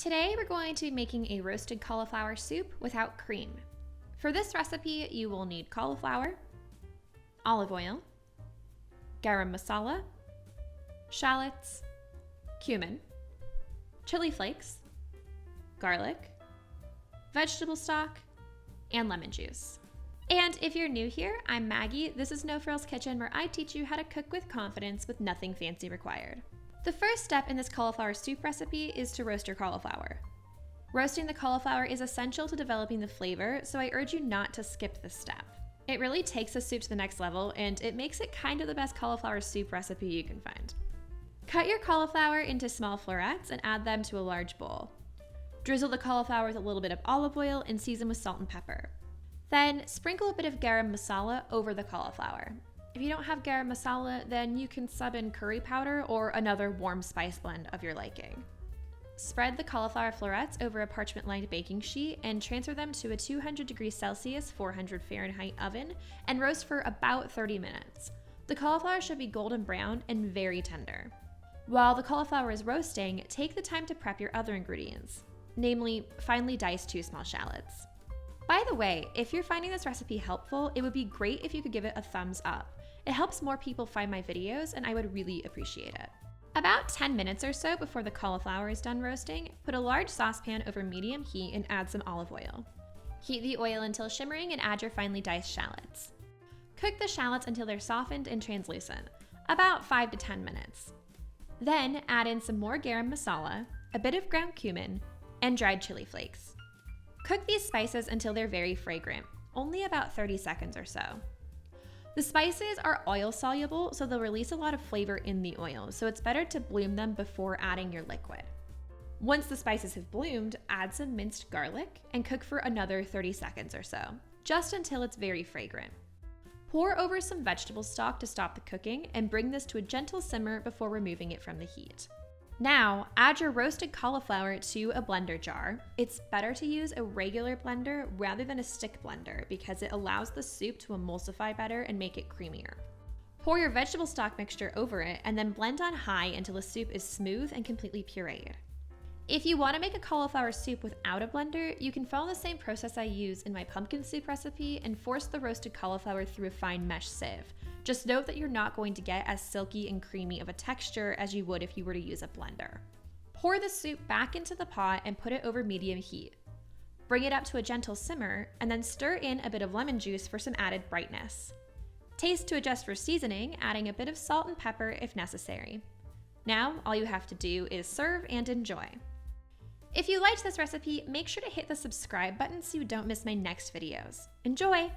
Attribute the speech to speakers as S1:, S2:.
S1: Today we're going to be making a roasted cauliflower soup without cream. For this recipe, you will need cauliflower, olive oil, garam masala, shallots, cumin, chili flakes, garlic, vegetable stock, and lemon juice. And if you're new here, I'm Maggie. This is No Frills Kitchen, where I teach you how to cook with confidence with nothing fancy required. The first step in this cauliflower soup recipe is to roast your cauliflower. Roasting the cauliflower is essential to developing the flavor, so I urge you not to skip this step. It really takes the soup to the next level, and it makes it kind of the best cauliflower soup recipe you can find. Cut your cauliflower into small florets and add them to a large bowl. Drizzle the cauliflower with a little bit of olive oil and season with salt and pepper. Then sprinkle a bit of garam masala over the cauliflower. If you don't have garam masala, then you can sub in curry powder or another warm spice blend of your liking. Spread the cauliflower florets over a parchment-lined baking sheet and transfer them to a 200 degrees Celsius, 400 Fahrenheit oven and roast for about 30 minutes. The cauliflower should be golden brown and very tender. While the cauliflower is roasting, take the time to prep your other ingredients, namely finely diced 2 small shallots. By the way, if you're finding this recipe helpful, it would be great if you could give it a thumbs up. It helps more people find my videos, and I would really appreciate it. About 10 minutes or so before the cauliflower is done roasting, put a large saucepan over medium heat and add some olive oil. Heat the oil until shimmering and add your finely diced shallots. Cook the shallots until they're softened and translucent, about 5 to 10 minutes. Then add in some more garam masala, a bit of ground cumin, and dried chili flakes. Cook these spices until they're very fragrant, only about 30 seconds or so. The spices are oil soluble, so they'll release a lot of flavor in the oil, so it's better to bloom them before adding your liquid. Once the spices have bloomed, add some minced garlic and cook for another 30 seconds or so, just until it's very fragrant. Pour over some vegetable stock to stop the cooking and bring this to a gentle simmer before removing it from the heat. Now, add your roasted cauliflower to a blender jar. It's better to use a regular blender rather than a stick blender because it allows the soup to emulsify better and make it creamier. Pour your vegetable stock mixture over it and then blend on high until the soup is smooth and completely pureed. If you want to make a cauliflower soup without a blender, you can follow the same process I use in my pumpkin soup recipe and force the roasted cauliflower through a fine mesh sieve. Just note that you're not going to get as silky and creamy of a texture as you would if you were to use a blender. Pour the soup back into the pot and put it over medium heat. Bring it up to a gentle simmer and then stir in a bit of lemon juice for some added brightness. Taste to adjust for seasoning, adding a bit of salt and pepper if necessary. Now, all you have to do is serve and enjoy. If you liked this recipe, make sure to hit the subscribe button so you don't miss my next videos. Enjoy!